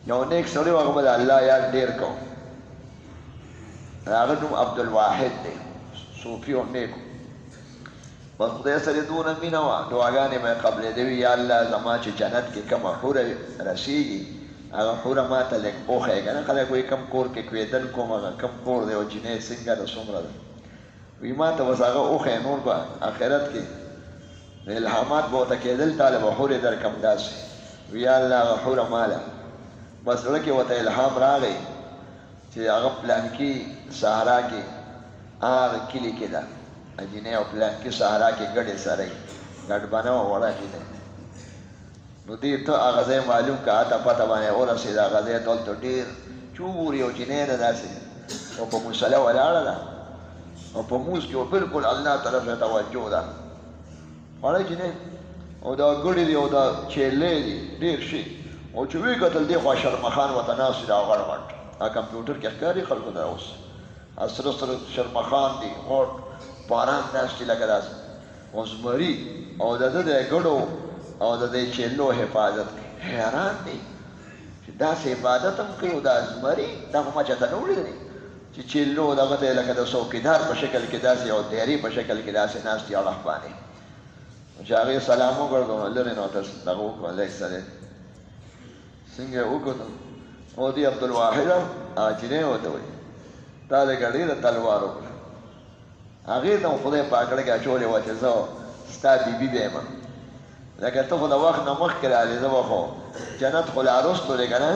یو نیک سړی و هغه به د الله یاد ډېر کو هغه نوم عبدالواحد دی صوفي او نیک بس خدای سره دونه مینه وه دعاګانې به یې قبلېدوي یا الله زما چې جنت کې کومه حوره رسېږي هغه حوره ما ته لږ پوښی که نه خلک وایي کم کور کې کوېدل کوم هغه کم کور دی او جینۍ څنګه ده څومره ده وی ما ته بس هغه وښی نور به آخرت کې الهامات به ورته کېدل تاله به حورې در کم داسې وی یا الله هغه حوره ماله بس زړه کې ورته الهام راغی چې هغه پلانکي صحرا کې هغه کلي کې ده جینۍ او پلانکي صحرا کې ګډې سره یي ګډ بانه وه وړه کې ده نو دې ته هغه ځای معلوم که هته پته باندې ورسېد هغه ځای ته هلته ډېر چور یو جینۍ ده داسې او په مصله ولاړه ده او په مونځ کې بلکل الله طرف ته توجه ده وړه جینۍ او دا ګړي دي او دا چیلې دي ډېر شي او چې ویې کتل دې خوا شرمخان ورته ناست دي غړ غټ هغه کمپیوټر کې ښکاري خلکو ته اوس سره سره شرمخان دي غټ باران ناست دي لکه داسې او زمري او د ده د ګړو او د دې چیلو حفاظت کوي حیران دی چې داسې عبادت هم کوي او دا زمري دا خو ما چاته نه ولیدلی چې چیلو دغه ته لکه د څوکیدار په شکل کې داسې او دیاري په شکل کې داسې ناست دي اړخ باندې چې هغې سلام وکړ نو لرې نو ورته دغه وکړه لږ سړی څنګه یې وکړو او دې عبدالواحده جینۍ ورته وایي تا لږه ډېره تلوار وکړه هغې ته مو خدای په اکړه کې اچولې وه چې زه ستا بیبي به یم لکه ته خو د وخت نه مخکې رالې زه به خو جنت خو لا رستو دی که نه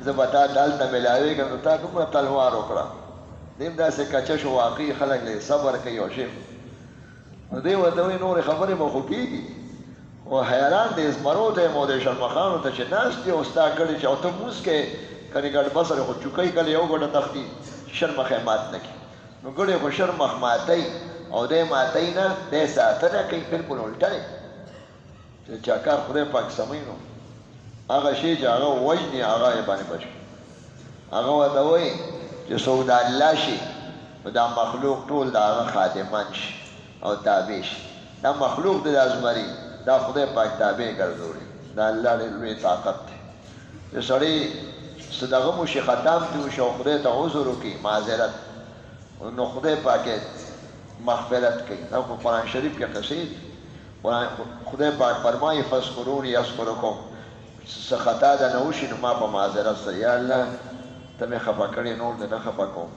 زه به تا دلته میلاوېږم نو تا دومره تلوار وکړه دیم داسې کچش واقعي خلک لږ صبر کوي او شي نو دی ورته وایي نورې خبرې به خو کېږي خو حیران دی زمرو ته یم او د شرمخانو ته چې ناست دي او ستا کړي چې او ته مونځ کې کنې ګډ بسر خو چوکۍ کله یو ګډه تختی شرمخ یې مات نه کړي نو ګړی خو شرمخ ماتوي او دی ماتوي نه دی ساتنه کوي بلکل الټه دی چې چا کار خدای پاک سموي نو هغه شی چې هغه وژني هغه یې باندې بچ کړي هغه ورته وایي چې څوک د الله شي نو دا مخلوق ټول د هغه خادمان شي او تابع شي دا مخلوق دی دا زمري دا خدای پاک تابع ګرځولی دا الله ډېر لوی طاقت دی چې سړی څه دغه مو شي ختم دي وشي او خدای ته عذر وکړي معذرت نو خدای پاک مغفرت کوي دا په قرآن شریف کې قصې دي خدای پاک فرمایي فاذکروني اذکرکم څه خطا ده نه وشي نو ما په معذرت سره یا الله ته مې خفه کړې نور دې نه خفه کوم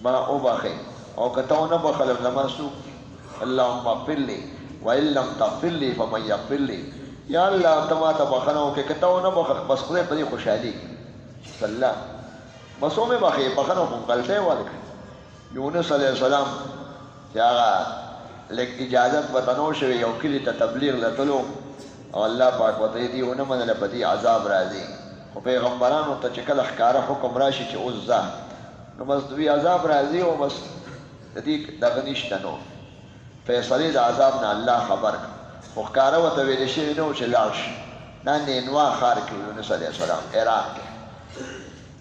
ما وبخې او که ته ونه بخلم زما څوک اللهم اغفر لي وان لم تغفر لي فمن يغفر لي یا الله ته ما ته بخښنه وکړې که ته ونه بخل بس خدای په دې خوشحالي الله بس ومې بخې بخښنه خو غلطۍ ورکړې یونس علیه السلام چې هغه لږ اجازت ورته نه شوې یو کلي ته تبلیغ له تلو او الله پاک ورته یې دې ونه منله په دې عذاب راځي خو پیغمبرانو ته چې کله ښکاره حکم راشي چې اوس ځه نو بس دوی عذاب راځي او بس د دې دغه نشته نو فیصلې د عذاب نه الله خبر کړ خو ښکاره ورته ویلې شوي نه و چې لاړ شي دا نینوا ښار کې یونس علیه السلام عراق کې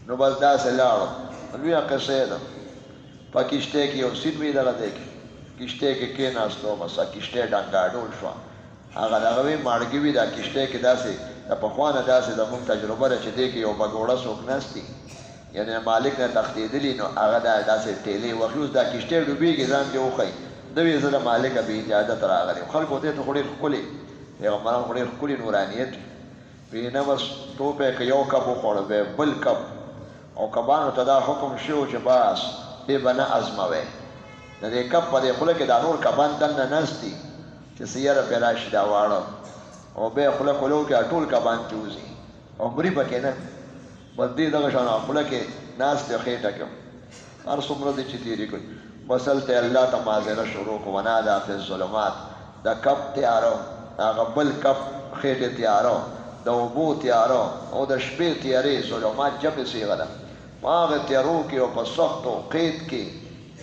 نو بس داسې لاړو لویه قصې ده په کشتۍ کې یو سیند وي دغه دی کې کشتۍ کې کېناستو بس کشتۍ ډنګاډول شوه هغه دغه وي ماړګي وي دا کشتۍ کې داسې د پخوا نه داسې زموږ تجربه ده چې دې کې یو بګوړه څوک ناست دي یعنې مالک نه تښتېدلي نو هغه داسې ټېلې وخي اوس دا کشتۍ ډوبېږي ځان کې وښیي ده وایي زه د مالکه بې اجازته راغلی یم خلکو دې ته خو ډېر ښکلې پیغمبران خو ډېر ښکلي نورانیت وي نه بس ټوپی که یو کب وخوړه بیا بل کب او کبانو ته دا حکم شو چې بس دې به نه ازموئ د دې کب په دې خوله کې دا نور کبان دننه ناست دي چې سیاره پرې راشي دا واړه او بیا خوله کولو کې ټول کبان چې وځي او مري پکې نه بس دې دغه شان خوله کې ناست دی خېټه کې هر څومره دې چې تېرې کړي بس هلته الله ته معذره شروع کړو ونادا فی الظلمات د کب تیاره هغه بل کب خېټې تیاره د اوبو تیاره او د شپې تیارې ظلمات جمع صیغه ده په هغه تیارو کې او په سختو قید کې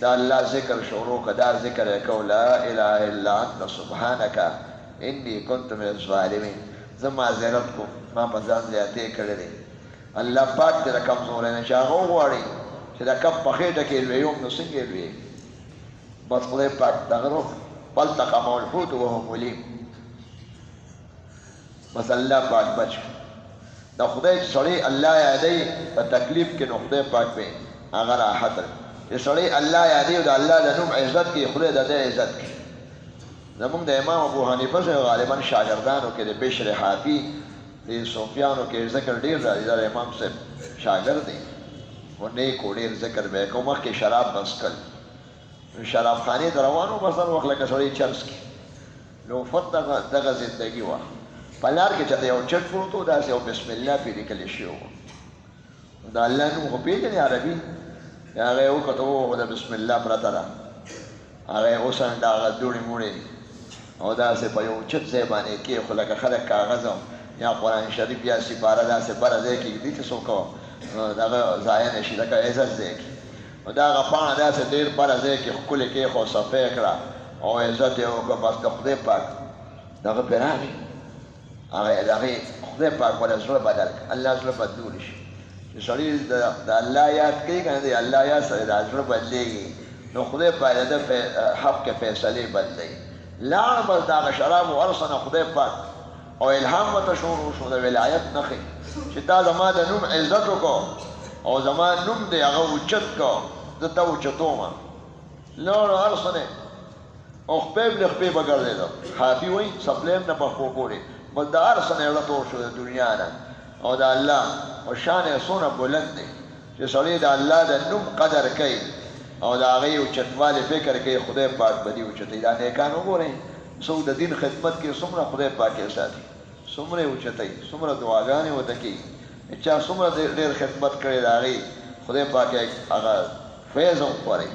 دا الله ذکر شروع که دا ذکر یې کو لا اله الا انت سبحانک انی کنت من الظالمین زه معذرت کوم ما په ځان زیاتې کړی دی الله پاک دې د کمزوری نه چې هغه وغواړي چې د کب په خېټه کې لویوم نو څنګه لویې بس خدای پاک دغه روح فالتقمه الحوت وهو ملیم بس الله پاک بچ د خدای چې سړی الله یادوي په تکلیف کې نو خدای پاک به هغه راحت چې سړی الله یادوي او د الله د نوم عزت کوي خدای د دې عزت کوي زمونږ د امام ابو حنیفه صاحب غالبا شاګردانو کې د بشر حافي د صوفیانو کې ذکر ډېر راځي د امام صاحب شاګرد دی و نیکو ډېر ذکر به کوم مخکې شراب بس کړ شراب خانې ته روان و بس هر وخت لکه سړی چرس کړي نو فت دغه زندګي وه په لار کې چېرته یو چټ پروت و داسې یو بسم الله پرې لیکلی شوی و د الله نوم خو پېژنې عربي هغه یې وکتو و د بسم الله پرته ده هغه یې وسنډه هغه دوړې موړې او داسې په یو چت ځای باندې کېښو لکه خلک کاغذ یا قرآن شریف یا سپاره داسې بره ځای کې ږدي چې څوک دغه ضایع نه شي لکه عزت ځای کې نو د هغه پاڼه داسې ډېر بره ځای کې ښکلې کېښو صفه یې کړه او عزت یې وکړه بس د خدای پاک دغه پرې راغی هغه د هغې خدای پاک وله زړه بدل کړه الله زړه بدلولی شي چې سړي د الله یاد کوي که نه د الله یاد سره د زړه بدلېږي نو خدای پاک د ده حق کې فیصلې بدلوي لاړ بس د هغه شراب و هر څه نه خدای پاک او الهام ورته شروع شو د ولایت نښې چې تا زما د نوم عزت وکړو او زما نوم دی هغه اوچت کړو زه ته اوچتومه لاړو هر څه نه او خپې بلې خپې به ګرځېده حافي وایي څپلۍ نه په خپو پورې بس د هر څه نه یې تور شو د دنیا نه او د الله او شان یې څومره بلند دی چې سړی د الله د نوم قدر کوي او د هغې اوچتوالي فکر کوي خدای پاک به دې اوچتوي دا نیکان وګورئ څوک د دین خدمت کې څومره خدای پاک یې ساتي څومره یې اوچتوي څومره دعاګانې ورته کوي چا څومره ډېر خدمت کړی د هغې خدای پاک یې هغه فیض هم خورئ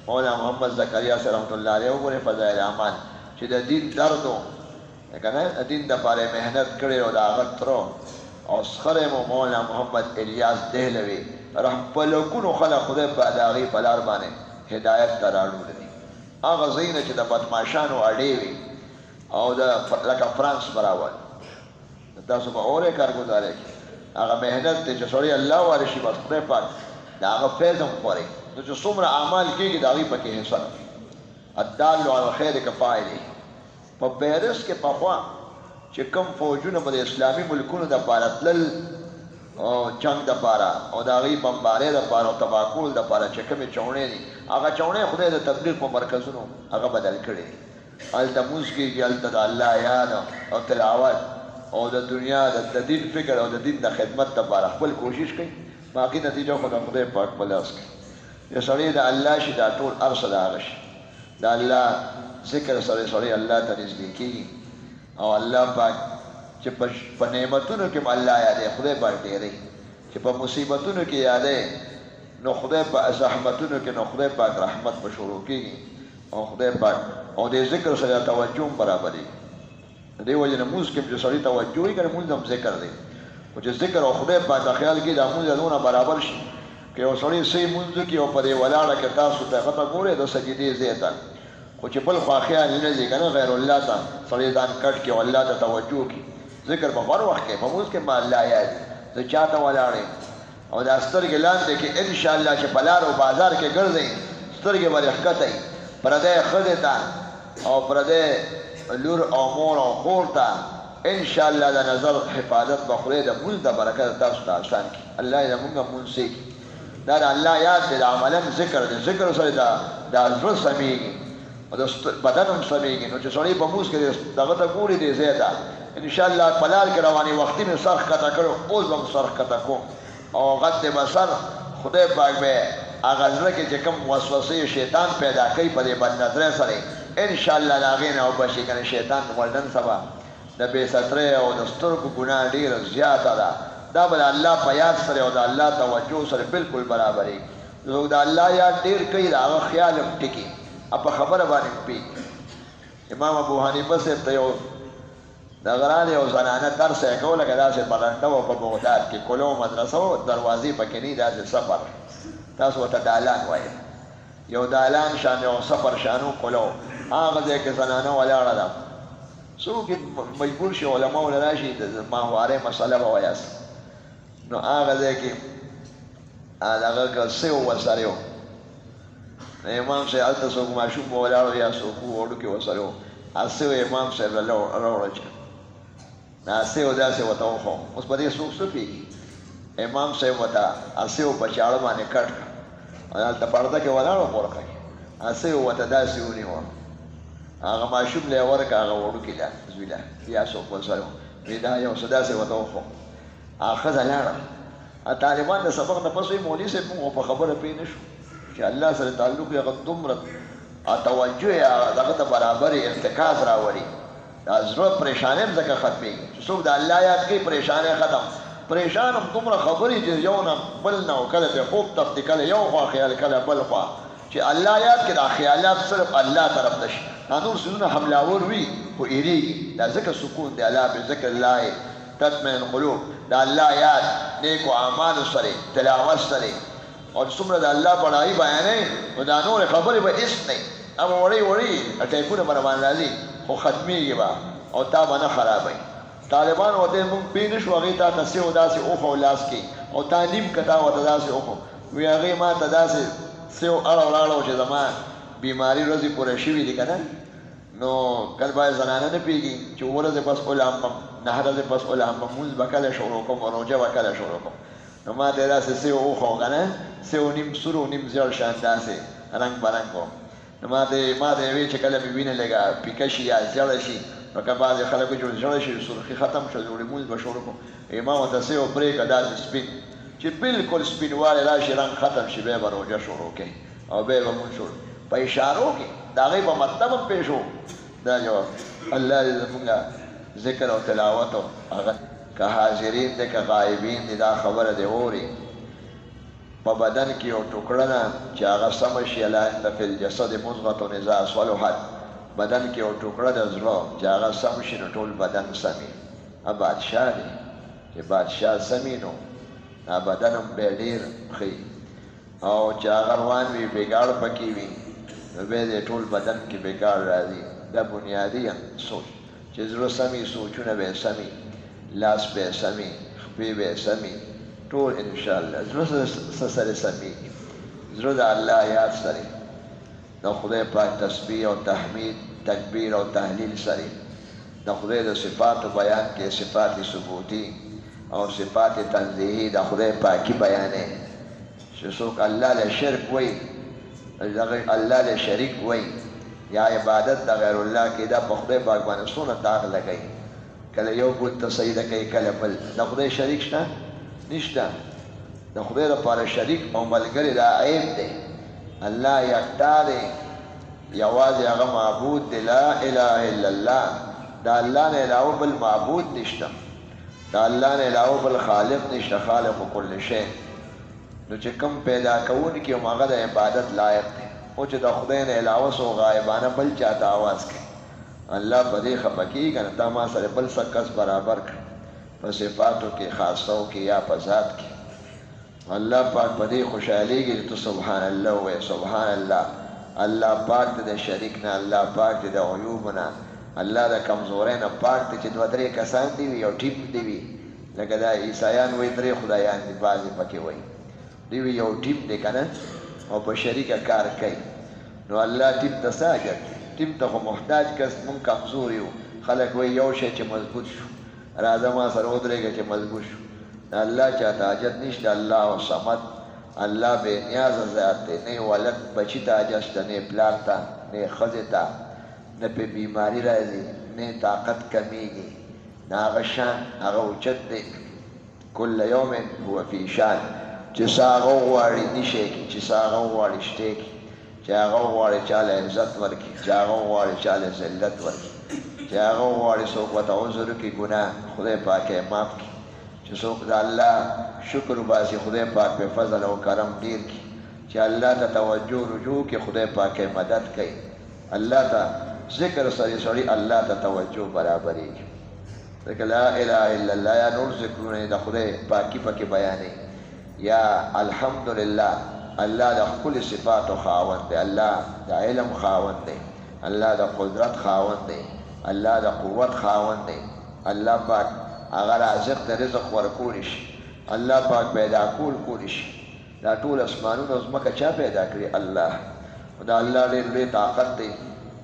مولانا محمد زکریا صاحب رحمت الله علیه وګورئ فضایل اعمال چې د دین درد و که نه د دین دپاره یې محنت کړی او د هغه تره او سخره مو مولانا محمد الیاس دهلوي په لکونو خلک خدای په د هغې په لار باندې هدایت ته راوړي دي هغه ځایونه چې د بدماشانو اډې وي او د لکه فرانس براول تاسو به اورئ کارګزارۍ کې هغه محنت دی چې سړی الله واري شي بس خدای پاک د هغه فیض هم خورئ نو چې څومره اعمال کېږي د هغې پکې حصه ده الدال علی الخیر کفاعله په پیرس کې پخوا چې کوم فوجونه به د اسلامي ملکونو دپاره تلل او جنګ دپاره او د هغې بمبارۍ دپاره او تباه کول دپاره چې کومې چوڼې دي هغه چوڼې خدای د تبلیغ په مرکزونو هغه بدل کړي دي هلته مونځ کېږي هلته د الله یاد او تلاوت او د دنیا د دین فکر او د دین د خدمت دپاره خپل کوشش کوي باقي نتیجه خو د خدای پاک په لاس کې چې سړی د الله شي دا ټول هر څه د هغه شي د الله ذکر سره سړی الله ته نږدې کېږي او الله پاک چې په نعمتونو کې الله یادوي خدای پاک ډېری چې په مصیبتونو کې یادوي نو خدای په زحمتونو کې نو خدای پاک رحمت به شروع کېږي او خدای پاک او د ذکر سره توجه هم برابرېږي د دې وجې نه لمونځ کې چې سړي توجه وي که نه لمونځ هم ذکر دی خو چې ذکر او خدای پاک ته خیال کړي دا لمونځ دونه برابر شي که یو سړی صحیح لمونځ وکړي او په دې ولاړه کې تاسو ته هغه ته ګورئ د سجدې ځای ته خو چې بل خوا خیال نه ځي که نه غیر الله ته سړی ځان کټ کړي او الله ته توجه وکړي ذکر په هر وخت کې په لمونځ کې ما الله یاد زه چا ته ولاړ او دا سترګې لاندې کې انشاءالله چې په لار او بازار کې ګرځئ سترګې به دې ښکته وي پردی ښځې ته او پردی لور او مور او خور ته انشاءالله د نظر حفاظت به خدای د لمونځ د برکت تاسو ته آسان کړي الله یې زمونږ لمونځ صحیح کړي دا د الله یاد دی د عملا ذکر دی ذکر سره د زړه سمیږي او د بدن هم سمیږي نو چې سړی په لمونځ کې دغه ته ګوري دې ځای ته انشاءالله په لار کې روانې وختي مې سر ښکته کړی اوس به م سر ښکته کوم او غد بصر خدای پاک به هغه زړه کې چې کوم وسوسې شیطان پیدا کوي په دې بدنظرۍ سره انشاءالله د هغې نه وبشي که نه شیطان نن سبا د بې سترۍ او د سترګو ګناه ډېره زیاته ده دا به د الله په یاد سره او د الله توجه سره بالکل برابرېږي څوک د الله یاد ډېر کوي د هغه خیال هم ټکي او په خبره باندې پوهېږي امام ابو حنیفه صاحب ته یو د غران یو زنانه درس یې کوله که داسې برنډه وه په بغداد کې کلو مدرسه و دروازې پکې نه داسې سفر تاسو ورته دالان وایي یو دالان شان یو سفر شانو کلو هغه ځای کې زنانه ولاړه ده څوک مجبور شي علما وله راشي د ماهوارې مسله به ویاست نو هغه ځای کې هغه څه و ورسره یو امام صاحب هلته څوک ماشوم به ولاړ یا څوک وړوکې ورسره و هسې امام صاحب راوړه چې ناسیو داسې ورته وښوم. اوس په دې څوک څه پوهېږي؟ امام صاحب ورته اسیو په چاړه باندې کټ کړه او هلته پرده کې ولاړ و پورکه کې اسیو ورته داسې ونیوه هغه ماشوم له یې ورکړه هغه وړوکي له زوی له یا څوک بل سره وي دا یو څه داسې ورته وښوم. هغه ښځه لاړه. طالبان د سبق نه پس وایي مولوي صاحب موږ په خبره پوه نه شو چې الله سره تعلق یې هغه دومره توجه یې هغه ته برابر ارتکاز راوړي دا زړه پریشانۍ هم ځکه ختمېږي چې څوک د الله یاد کوي پریشانۍ ختم. پریشان هم دومره خبرې چې یو نه بل نه او کله پرې خوب تفتی کله یو خوا خیال کله بل خوا چې الله یاد کړي دا خیالات صرف الله طرف ته شي. دا نور څیزونه حملاور وي خو هېرېږي. دا ځکه سکون دی الله بذکر الله تطمئن القلوب. دا الله یاد نیکو اعمالو سره تلاوت سره او څومره د الله بڑایي بیانوي نو دا نورې خبرې به هېڅ نه وي. هغه وړې وړې ټیپونه به راباندې راځي خو ختمېږي به او تا به نه خرابوي. طالبان ورته موږ پوه نه شو هغې تا ته سیو داسې اوښو لاس کې او تا نیم که تا ورته داسې اوښو وی هغې ما ته داسې سیو اړه ولاړه چې زما بیماري ورځې پوره شوي دي که نه نو کله باید زنانه نه پوهېږي چې اووه ورځې پس اولامبم 9 ورځې پس اولامبم مونځ به کله شروع کوم او روژه به کله شروع کوم نو ما ته یې داسې سیو اوښو که نه سیو نیم سور او نیم زیړ شان داسې رنګ برنګ و نو ما ته یې ویې چې کله مې وینه لږه پیکه شي یا زیړه شي نو که بعضې خلک وایي چې زړه شي سرخي ختم شو جوړې مونځ به شروع کړو ما ورته سیو پرېږده داسې سپین چې بالکل سپینوالی راشي رنګ ختم شي بیا به روژه شروع کوي او بیا به مونځ شروع په اشارو کې د هغې په مطلب هم پېښ و. دا جواب الله دې زمونږ ذکر او تلاوت او هغه که حاضرین دی که غایبین دی دا خبره دې اوري په بدن کې یو ټوکړه ده چې هغه سمه شي الا ان فی الجسد مضغة اذا صلحت بدن کې یو ټوکړه د زړه چې هغه سم شي نو ټول بدن سمي. بادشاه دی چې بادشاه سمي نو بدن هم بیا ډېر ښي او چې هغه روان وي بېګاړ پکې وي نو بیا د ټول بدن کې بېګاړ راځي. دا بنیادي سوچ چې زړه سمي سوچونه به یې سمي لاس به یې سمي خپې به یې سمي ټول انشاءالله زړه څه سره سمېږي. زړه د الله یاد سره د خدای پاک تسبیح او تحمید تکبیر او تحلیل سره د خدای د صفاتو بیان کې صفات ثبوتی او صفات تنزیهی د خدای پاکی بیانې چې څوک الله له شرک وایي الله له شریک وایي یا عبادت د غیر الله کې دا په خدای پاک باندې څونه داغ لګوي. کله یو بت ته سجده کوي کله بل. د خدای شریک شته نشته. د خدای لپاره شریک او ملګری دا عیب دی. الله یکتا دی یوازې هغه معبود دی لا اله الا الله. دا الله نه علاوه بل معبود نشته. دا الله نه علاوه بل خالق نشته. خالق کل شی نو چې کوم پیدا کوونکی هم هغه د عبادت لایق دی او چې د خدای نه علاوه څو غایبانه بل چاته آواز کوي الله په دې خفه کېږي که نه تا ما سره بل څه کس برابر کړي په صفاتو کې خاصو کې یا په ذات کې. الله پاک په دې خوشحالېږي چې تو سبحان الله وایې سبحان الله. الله پاک دی د شریک نه الله پاک دی د عیوبو نه الله د کمزورۍ نه پاک دی چې 2-3 کسان دي وي یو ټیپ دی وي لکه دا عیسایان وایي 3 خدایان دي بعضې پکې وایي دی وي یو ټیپ دی که نه او په شریکه کار کوي نو الله ټیپ ته څه حاجت دی؟ ټیپ ته خو محتاج کس مونږ کمزور یو. خلک وایي یو شی چې مضبوط شو راځه ما سره ودرېږه چې مضبوط شو. الله چاته حاجت نشته. الله او صمد الله بې نیازه ذات دی. نه ولد بچي ته حاجت شته نه پلار ته نه ښځې ته نه پې بیماري راځي نه طاقت کمیږي نه هغه شان هغه اوچت دی. کل یوم هو فی شان چې څه هغه وغواړي نشی کړي چې څه هغه وغواړي شتی کړي چې هغه وغواړي چاله عزت ورکړي چې هغه وغواړي چاله ذلت ورکړي چې هغه وغواړي څوک ورته عذر وکړي ګناه خدای پاک یې معاف کړي چې څوک د الله شکر وباسي خدای پاک په فضل او کرم ډېر کړي چې الله ته توجه رجوع کړي خدای پاک یې مدد کوي. الله ته ذکر سړی سړی الله ته توجه برابرېږي. ځکه لا اله الا الله یا نور ذکرونه د خدای پاکي پکې بیانوي. یا الحمدلله الله د ښکلي صفاتو خاوند دی. الله د علم خاوند دی. الله د قدرت خاوند دی. الله د قوت خاوند دی. الله پاک هغه رازق د رزق ورکولی شي. الله پاک پیدا کولی شي. دا ټول اسمانونه او ځمکه چا پیدا کړي؟ الله. دا الله ډېر لوی طاقت دی.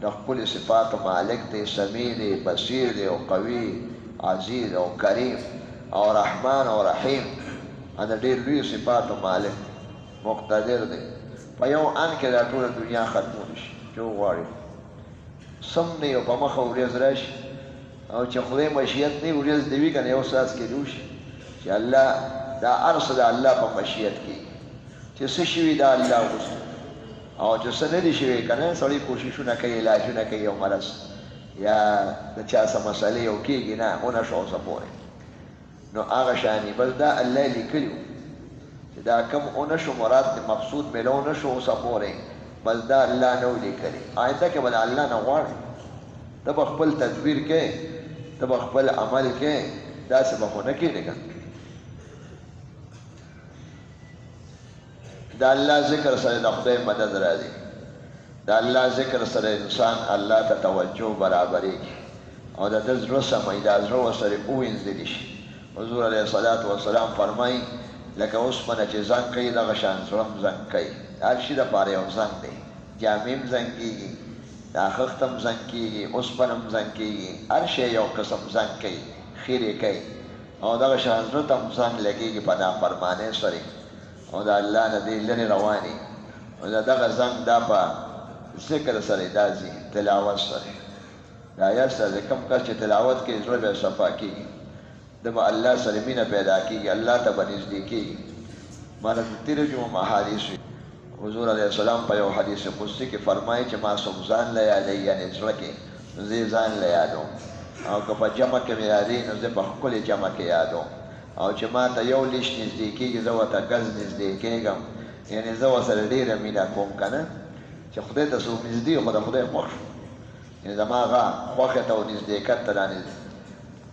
د ښکلي صفاتو مالک دی. سمیع دی بصیر دی او قوي عزیز او کریم او رحمان او رحیم دا ډېر لوی صفاتو مالک مقتدر دی په یو ان کې دا ټوله دنیا ختمولی شي چې وغواړي سم نه یو په مخه ورځ راشي او چې خدای مشیت نه ورځ دی وي که نه یو ساعت کې دوشي چې الله دا هر څه د الله په مشیت کې چې څه شوي دا الله غوښتي او چې څه نه دي شوي که نه سړی کوششونه کوي علاجونه کوي یو مرض یا د چا څه مسلې یو کېږي نه ونه شو اوسه پورې نو هغه شانې بس دا الله لیکلي و چې دا کم ونه شو مراد د مقصود میلو نه شو اوسه پورې بس دا الله نه و لیکلي آینده کې به د الله نه غواړې ته به خپل تدبیر کې ته به خپل عمل کې داسې به خو نه کېږي که د الله ذکر سره د خدای مدد راځي د الله ذکر سره انسان الله ته توجه برابرېږي او د ده زړه سموي دا زړه ورسره ووینځلي شي حضور علیه الصلاة والسلام فرمایي لکه اوسپنه چې زنګ کوي دغه شان زړه هم زنګ کوي هر شي دپاره یو زنګ دی جامې هم زنګ کېږي دا خښت هم زنګ کېږي اوسپنه هم زنګ کېږي هر شی یو قسم زنګ کوي خیرې کوي او دغه شان زړه ته هم زنګ لګېږي په نافرمانۍ سره او د الله نه دی لرې رواني او د دغه زنګ دا په ذکر سره دا ځي تلاوت سره دا آیت سره کم کس چې تلاوت کوي زړه به صفا کېږي د به الله سره مینه پیدا کېږي الله ته به نږدې کېږي ما د تېره جمعه احادیث حضور علیه السلام په یو حدیث قدسي کې فرمایي چې ما څوک ځان له یادوي یعنې زړه کې نو زه یې ځان له یادوم او که په جمع کې مې یادوي نو زه په ښکلې جمع کې یادوم او چې ما ته یو لیش نږدې کېږي زه ورته ګز نږدې کېږم یعنې زه ورسره ډېره مینه کوم که نه چې خدای ته څوک نږدې خو د خدای خوښ شو یعنې زما هغه خوښې ته او نږدېکت ته رانږدې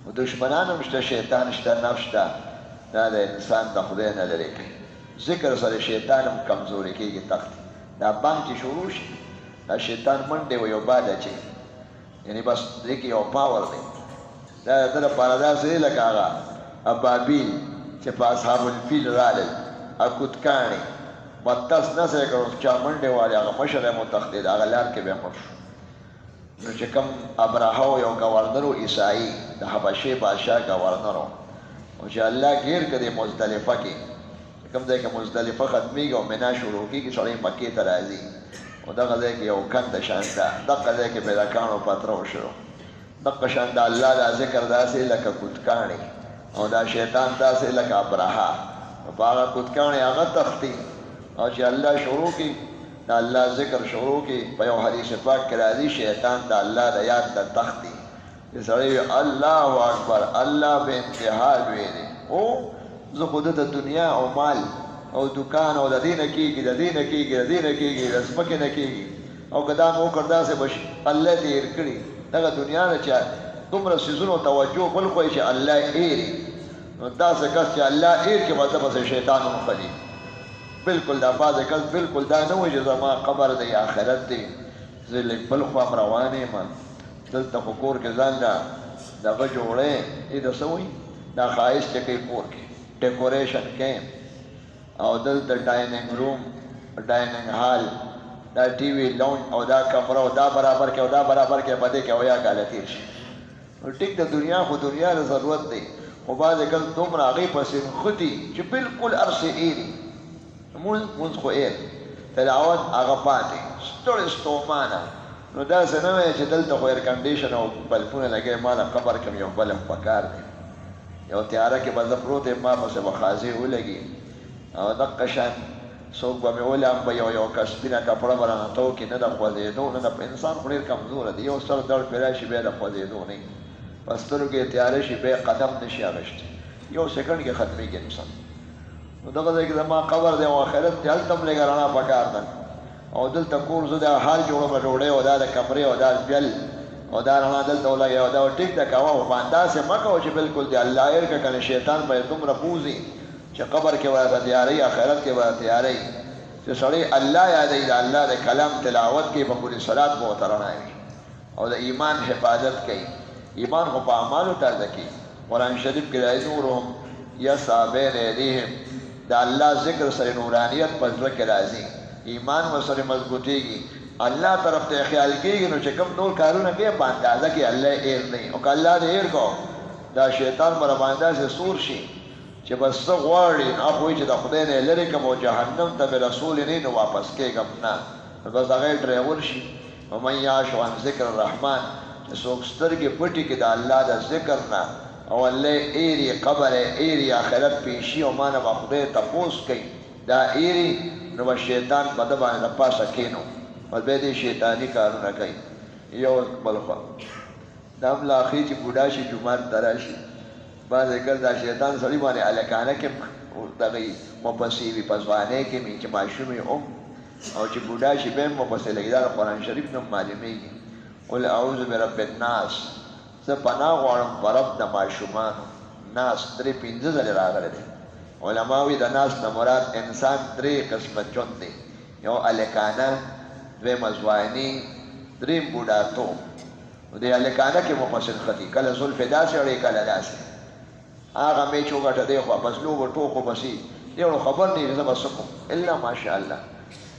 خو دشمنان هم شته شیطان شته نفس شته دا د انسان د خدای نه لرې کوي ذکر سره شیطان هم کمزوري کېږي تختي دا بانګ چې شروع شي دا شیطان منډې و یو باد اچوي یعنې بس دې کې یو پاور دی دا د ده لپاره داسې دی لکه هغه ابابیل چې په اصحاب الفیل رالل اکوتکاڼې بدتس نسه یې کړو چا منډې والې هغه مشر یې متښتېد هغه لار کې به مړ شو نو چې کوم ابرهه یو ګورنر و عیسایي د حبشې بادشاه ګورنر و او چې الله ګیر کړي مزدلفه کې کوم ځای کې مزدلفه ختمېږي او منا شروع کېږي سړی مکې ته راځي او دغه ځای کې یو کنده شان ده دغه ځای کې به د کاڼو پتره وشو دغه شان د الله دا ذکر داسې لکه کوتکاڼې او دا شیطان داسې لکه ابرهه په هغه کوتکاڼې هغه تښتي او چې الله شروع کړي د الله ذکر شروع کړي په یو حدیث پاک کې راځي شیطان د الله د یاد ته تښتي چې سړی الله اکبر الله به انتها لوی دی او زه خو د دنیا او مال او دکان او د دې نه کېږي د دې نه کېږي د دې نه کېږي د ځمکې نه کېږي او که دا مې وکړ داسې به شي الله دې هېر کړي دغه دنیا نه چې دومره څیزونو توجه بل خو یې چې الله هېري نو داسې کس چې الله هېر کړي بس دپسې شیطان هم خلي بلکل دا بعضې کس بلکل دا نه وایي چې زما قبر دی آخرت دی زه لږ بل خوا م روان یم دلته خو کور کې ځان له دغه جوړی دې د څه وایي دا ښایست چې کوي کور کې ډیکوریشن کې او دلته ډایننګ روم ډایننګ هال دا ټي وي لونج او دا کمره او دا برابر کې او دا برابر کې په دې کې اویا کاله تېر شي نو ټیک د دنیا خو دنیا د ضرورت دی خو بعضې کله دومره هغې پسې نښتي چې بلکل هر څه ایري مونځ خو ایر تلاوت هغه پاتې ستړی ستومانه نو داسې نه وایي چې دلته خو ایر کنډیشن او بلفونه لګوي ما د قبر کې یو بلف پکار دی یو تیاره کې به زه پروت یم ما پسې به خازې ولګي او دقه شان څوک به مې ولام به یو کس سپینه کپړه به رانه تو کې نه د خوځېدو نه د انسان خو ډېر کمزوره دی یو سر درد پرې راشي بیا د خوځېدو نه په سترګو یې تیاره شي بیا قدم نه شي اخیستی یو سیکنډ کې ختمېږي انسان نو دغه ځای کې زما قبر دی او آخرت دی هلته هم لږه رڼا پکار ده او دلته کور زه د حال جوړومه ډوډۍ او دا د کمرې او دا بیل او دا رڼا دلته ولګوي او دا ټیک ده کوه خو همداسې مه کوه چې بلکل د الله هېر کړه کنې شیطان به یې دومره پوځي چې قبر کې ورته تیارۍ آخرت کې ورته تیارۍ چې سړی الله یادوي د الله د کلام تلاوت کوي په پورې صلات به ورته رڼا وي او د ایمان حفاظت کوي ایمان خو په اعمالو تازه کوي قرآن شریف کې راځي نورهم یسعی بین ایدیهم د الله ذکر سره نورانیت په زړه کې راځي ایمان ورسره مضبوطېږي الله طرف ته خیال کېږي نو چې کوم نور کارونه کوي په اندازه کې الله هېر نه او که الله دې هېر کو دا شیطان مر باندې داسې سور شي چې بس څه غواړي نو هغه وایي چې د خدای نه لرې کړم او جهنم ته مې رسول نه نو واپس کېږم نه نو بس هغه ډرایور شي ومن یعش عن ذکر الرحمن چې څوک سترګې پټې کړي د الله د ذکر نه او الله ایری قبر ایری آخرت پیشي او ما نه به خدای تپوس کوي دا ایری نو به شیطان په ده باندې د پاسه کښېنو بس بیا دې شیطاني کارونه کوي یو بل خوا دا هم لا اخري چې بوډا شي جومات ته راشي بعضې کله دا شیطان سړي باندې هلکانه کې دغه مپسې وي په ځوانۍ کې مې چې ماشوم یې او چې بوډا شي بیا هم مپسې لګي دا د قرآن شریف نه معلومېږي قل اعوذ برب الناس زه پناه غواړم په رب د ماشومانو ناس 3-5 ځلې راغلی دی علما وایي د ناس نه مراد انسان 3 قسمه ژوند دی یو هلکانه دویمه ځواني دریم بوډاتوب نو دې هلکانه کې مفصل ښه کله زلفې داسې اړې کله داسې هغه مې چې وګټه دی خو بس لوبو ټوکو پسې یو خبر نه وي زه به څه کوم الا ماشاءالله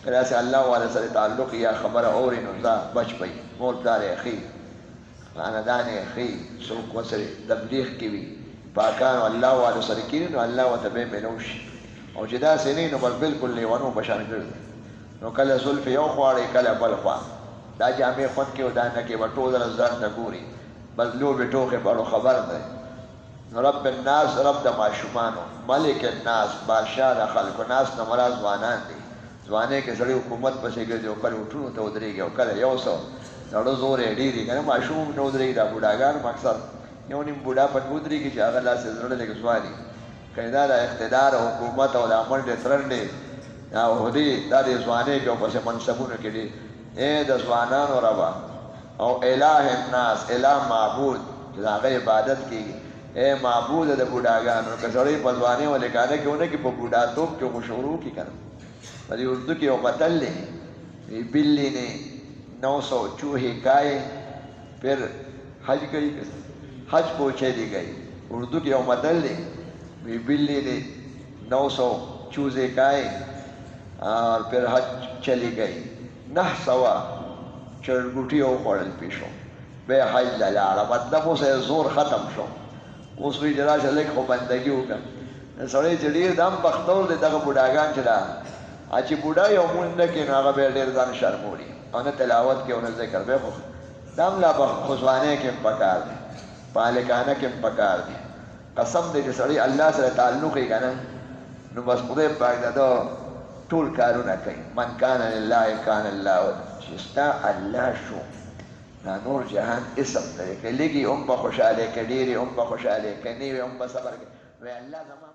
که داسې الله والا سره تعلق یا خبره اوري نو دا بچ پئ مور پلار یې ښي خاندان یې ښي څوک ورسره تبلیغ کې وي پاکانو الله والا سره کېږي نو الله ورته بیا میلو شي او چې داسې نه نو بس بلکل لیونو په شان ګرځي نو کله زلفې یو خواړې کله بل خوا دا جامې خوند کې او دا نه کې به ټول ځان ته ګوري بس لوبې ټوکې بړو خبر دی نو رب الناس رب د ماشومانو ملک الناس بادشاه د خلکو ناس نه مراد ځوانان دي ځوانۍ کې سړی حکومت پسې ګرځي او کله اټونو ته ودرېږي او کله یو څه زړه زور یې ډېر دي که نه ماشوم نه ودرېږي دا بوډاګان مقصد یو نیم بوډا پکې ودرېږي چې هغه داسې زړه لږ ځواني که دا د اقتدار او حکومت او دا منډې ترنډې یا عهدې دا د ځوانۍ کې او پسې منصبونو کې دي ای د ځوانانو ربه او اله الناس اله معبود چې د هغه عبادت کېږي اے معبود د بوډاګانو که سړی په ځوانۍ او هلکانه کې ونه کړي په بوډاتوب کې خو شروع کړي که نه په دې اردو کې یو متل دی بلی نے 900 چوہے کھائے پھر حج گئی حج پہنچے دی گئی اردو کې یو متل دی بلی نے 900 چوزے کھائے اور پھر حج چلی گئی 900 چرګوټي وخوړل پیشو بیا حج له لاړه مطلب اوس یې زور ختم شو اوس وایي چې راشه لږ خو بندګي وکړه سړی چې ډېر دم بختور دی دغه بوډاګان چې دا چې بوډا یو مونځ نه کوي نو هغه بیا ډېر ځان شرموړي او نه تلاوت کوي او نه ذکر بیا خو دا هم لا په ځوانۍ کې هم پکار دی په هلکانه کې هم پکار دی قسم دی چې سړی الله سره تعلق یې که نه نو بس خدای پاک د ده ټول کارونه کوي من کان لله کان الله چې ستا الله شو دا نور جهان اسم دی که لږي هم به خوشحالی که ډېرې هم به خوشحالی که نه وي هم به صبر کوي وایي الله زما